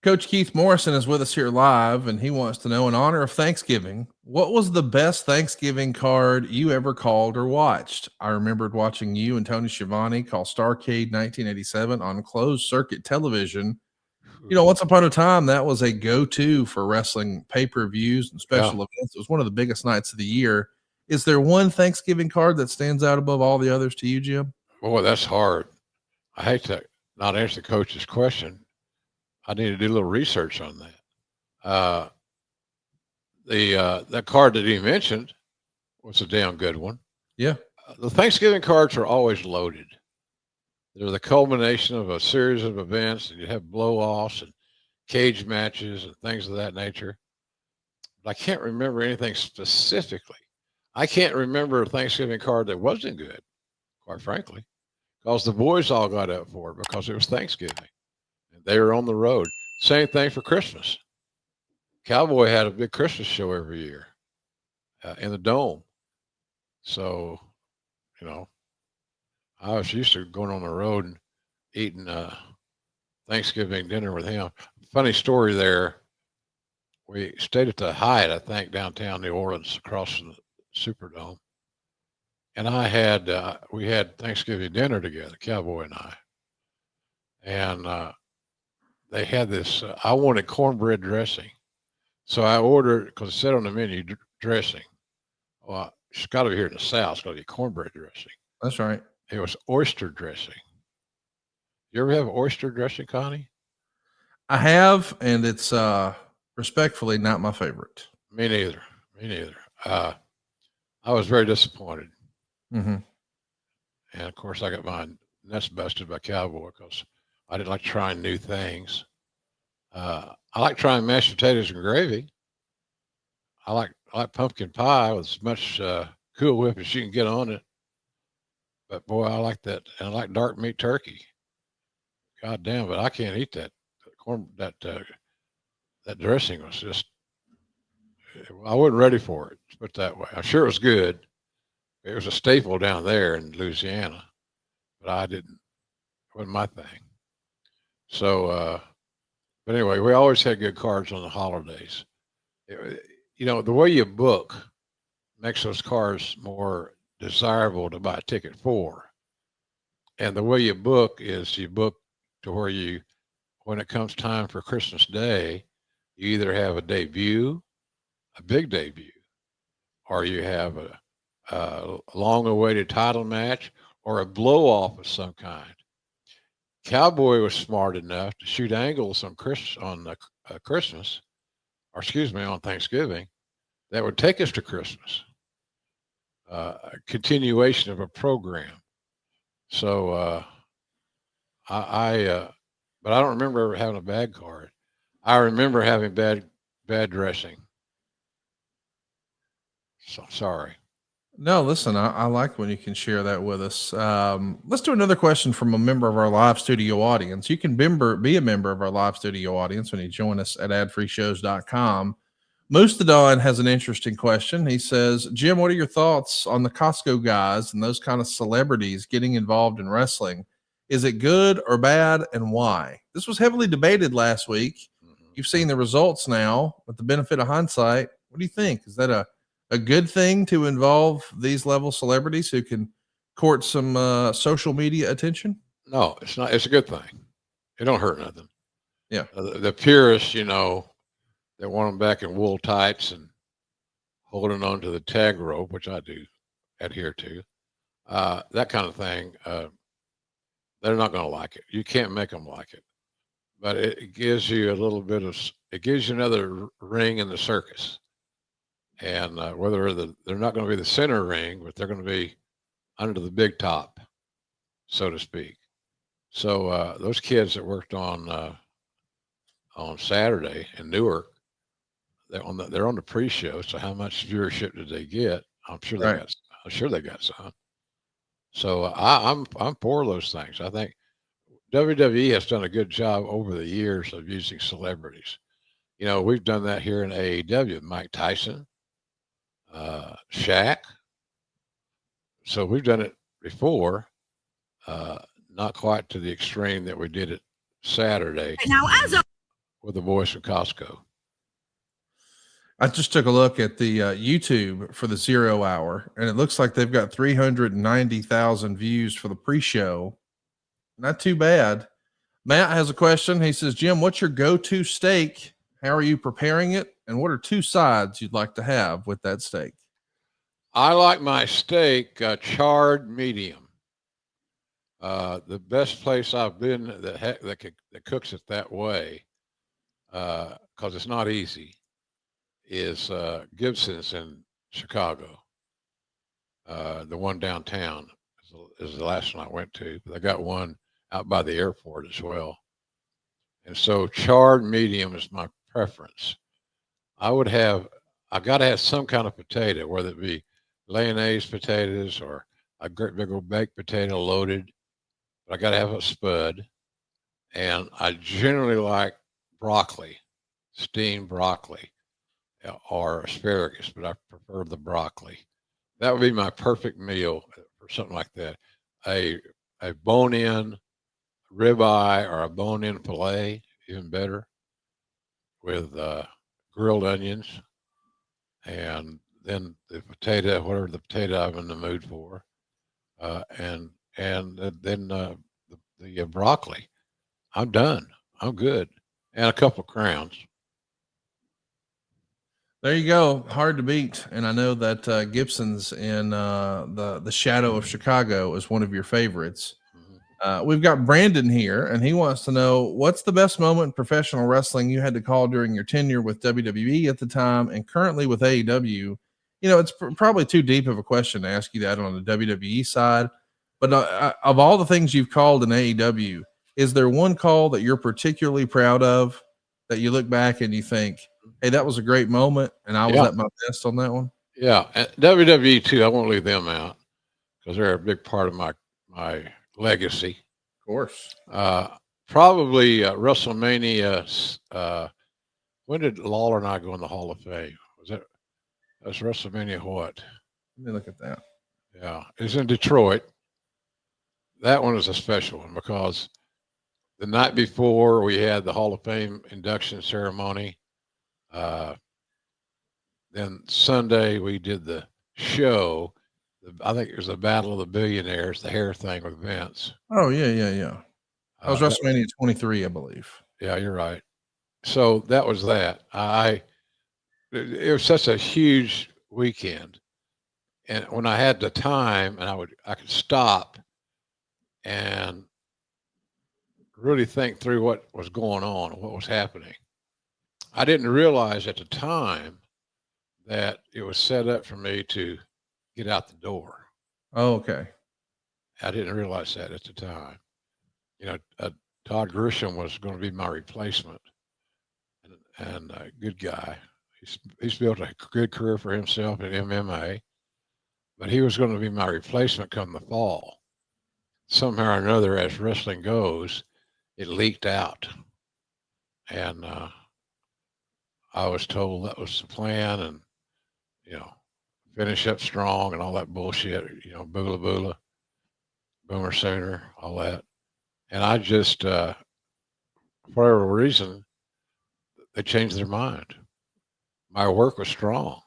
Coach Keith Morrison is with us here live, and he wants to know, in honor of Thanksgiving, what was the best Thanksgiving card you ever called or watched? I remembered watching you and Tony Schiavone call Starcade 1987 on closed circuit television. Once upon a time, that was a go-to for wrestling pay-per-views and Yeah. special events. It was one of the biggest nights of the year. Is there one Thanksgiving card that stands out above all the others to you, Jim? Boy, that's hard. I hate to not answer the coach's question. I need to do a little research on that. Uh, the that card that he mentioned was a damn good one. Yeah. The Thanksgiving cards are always loaded. They're the culmination of a series of events, and you have blow-offs and cage matches and things of that nature. But I can't remember anything specifically. I can't remember a Thanksgiving card that wasn't good, quite frankly, because the boys all got up for it because it was Thanksgiving and they were on the road. Same thing for Christmas. Cowboy had a big Christmas show every year in the dome. So, you know, I was used to going on the road and eating Thanksgiving dinner with him. Funny story there. We stayed at the Hyatt, I think, downtown New Orleans, across from the Superdome. And we had Thanksgiving dinner together, Cowboy and I. And they had this, I wanted cornbread dressing. So I ordered, because it said on the menu, dressing. Well, it's got to be here in the South. It's got to be cornbread dressing. That's right. It was oyster dressing. You ever have oyster dressing, Connie? I have, and it's respectfully not my favorite. Me neither. Me neither. I was very disappointed. Mm-hmm. And of course, I got my nuts busted by Cowboy because I didn't like trying new things. I like trying mashed potatoes and gravy. I like pumpkin pie with as much Cool Whip as you can get on it. But boy, I like that, and I like dark meat turkey. God damn, but I can't eat that corn. That dressing was just. I wasn't ready for it. Let's put it that way. I'm sure it was good. It was a staple down there in Louisiana, but I didn't. It wasn't my thing. So, but anyway, we always had good cards on the holidays. The way you book makes those cars more desirable to buy a ticket for. And the way you book is you book to where when it comes time for Christmas Day, you either have a debut, a big debut, or you have a long awaited title match or a blow off of some kind. Cowboy was smart enough to shoot angles on Christmas, or excuse me, on Thanksgiving, that would take us to Christmas. A continuation of a program. So but I don't remember ever having a bad card. I remember having bad dressing. So sorry. No, listen, I like when you can share that with us. Let's do another question from a member of our live studio audience. You can be a member of our live studio audience when you join us at adfreeshows.com. Mustadon has an interesting question. He says, Jim, what are your thoughts on the Costco guys and those kind of celebrities getting involved in wrestling? Is it good or bad, and why? This was heavily debated last week. Mm-hmm. You've seen the results now with the benefit of hindsight. What do you think? Is that a good thing to involve these level celebrities who can court some social media attention? No, it's not. It's a good thing. It don't hurt nothing. Yeah. The purists, that want them back in wool tights and holding on to the tag rope, which I do adhere to, that kind of thing, they're not going to like it. You can't make them like it. But it gives you it gives you another ring in the circus. And whether they're not going to be the center ring, but they're going to be under the big top, so to speak. So those kids that worked on Saturday in Newark, they're on the pre-show. So how much viewership did they get? I'm sure they Right. got. I'm sure they got some. So I'm for those things. I think WWE has done a good job over the years of using celebrities. We've done that here in AEW. Mike Tyson, Shaq. So we've done it before, not quite to the extreme that we did it Saturday. Now, as a with the voice of Costco. I just took a look at the YouTube for the 0 Hour, and it looks like they've got 390,000 views for the pre-show. Not too bad. Matt has a question. He says, Jim, what's your go-to steak? How are you preparing it? And what are 2 sides you'd like to have with that steak? I like my steak charred medium. The best place I've been that cooks it that way, because it's not easy, is Gibson's in Chicago. The one downtown is the last one I went to. But they got one out by the airport as well. And so charred medium is my preference. I got to have some kind of potato, whether it be mayonnaise potatoes or a great big old baked potato loaded. But I got to have a spud. And I generally like broccoli, steamed broccoli or asparagus, but I prefer the broccoli. That would be my perfect meal for something like that. A bone-in ribeye or a bone-in filet, even better, with grilled onions, and then the potato, whatever the potato I'm in the mood for, and then the broccoli. I'm done. I'm good, and a couple of crowns. There you go. Hard to beat. And I know that Gibson's in the shadow of Chicago is one of your favorites. We've got Brandon here, and he wants to know, what's the best moment in professional wrestling you had to call during your tenure with WWE at the time and currently with AEW? You know, it's probably too deep of a question to ask you that on the WWE side, but of all the things you've called in AEW, is there one call that you're particularly proud of that you look back and you think, hey, that was a great moment, and I was at my best on that one? Yeah, and WWE too. I won't leave them out because they're a big part of my legacy. Of course. Probably WrestleMania. When did Lawler and I go in the Hall of Fame? That's WrestleMania what? Let me look at that. Yeah, it's in Detroit. That one is a special one because the night before we had the Hall of Fame induction ceremony. Then Sunday we did the show. I think it was the Battle of the Billionaires, the hair thing with Vince. Oh, yeah. That was WrestleMania 23, I believe. Yeah, you're right. So that was that. It was such a huge weekend. And when I had the time and I could stop and really think through what was going on, what was happening. I didn't realize at the time that it was set up for me to get out the door. Oh, okay. I didn't realize that at the time. You know, Todd Grisham was going to be my replacement, and a good guy. He's built a good career for himself in MMA, but he was going to be my replacement come the fall. Somehow or another, as wrestling goes, it leaked out, and I was told that was the plan, and finish up strong and all that bullshit. Boola, boomer sooner, all that. And I just, for whatever reason, they changed their mind. My work was strong.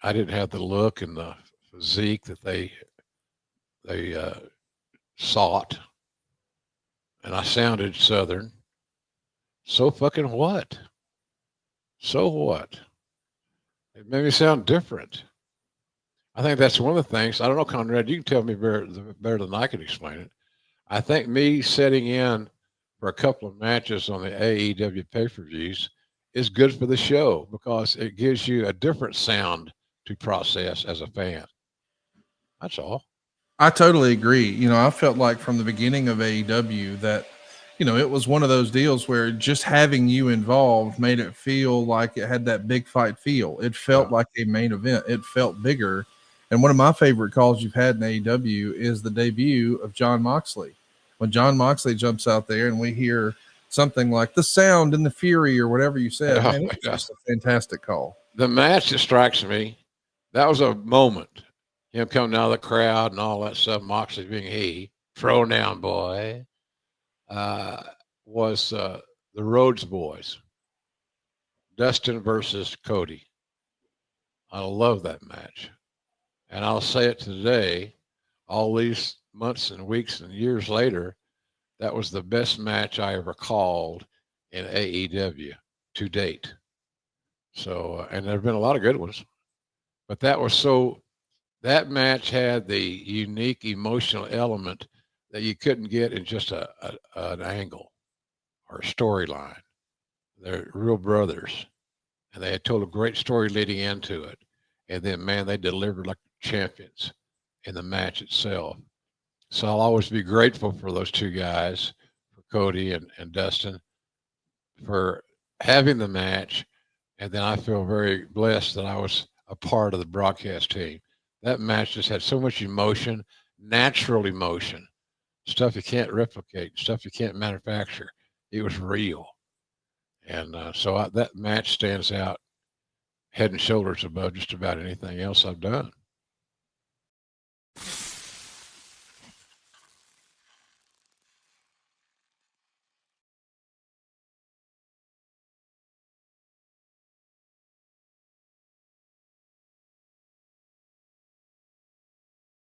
I didn't have the look and the physique that they sought, and I sounded Southern. So fucking what? So what? It made me sound different. I think that's one of the things. I don't know, Conrad, you can tell me better than I can explain it. I think me setting in for a couple of matches on the AEW pay-per-views is good for the show because it gives you a different sound to process as a fan. That's all. I totally agree. I felt like from the beginning of AEW that, it was one of those deals where just having you involved made it feel like it had that big fight feel. It felt like a main event. It felt bigger. And one of my favorite calls you've had in AEW is the debut of Jon Moxley. When Jon Moxley jumps out there and we hear something like the sound and the fury or whatever you said, man, it was just a fantastic call. The match that strikes me, that was a moment. Him coming out of the crowd and all that stuff, Moxley being throw down boy, was the Rhodes Boys, Dustin versus Cody. I love that match. And I'll say it today, all these months and weeks and years later, that was the best match I ever called in AEW to date. So, and there have been a lot of good ones, but that match had the unique emotional element that you couldn't get in just an angle or a storyline. They're real brothers, and they had told a great story leading into it. And then, man, they delivered like champions in the match itself. So I'll always be grateful for those two guys, for Cody and Dustin, for having the match. And then I feel very blessed that I was a part of the broadcast team. That match just had so much emotion, natural emotion, stuff you can't replicate, stuff you can't manufacture. It was real. And that match stands out head and shoulders above just about anything else I've done.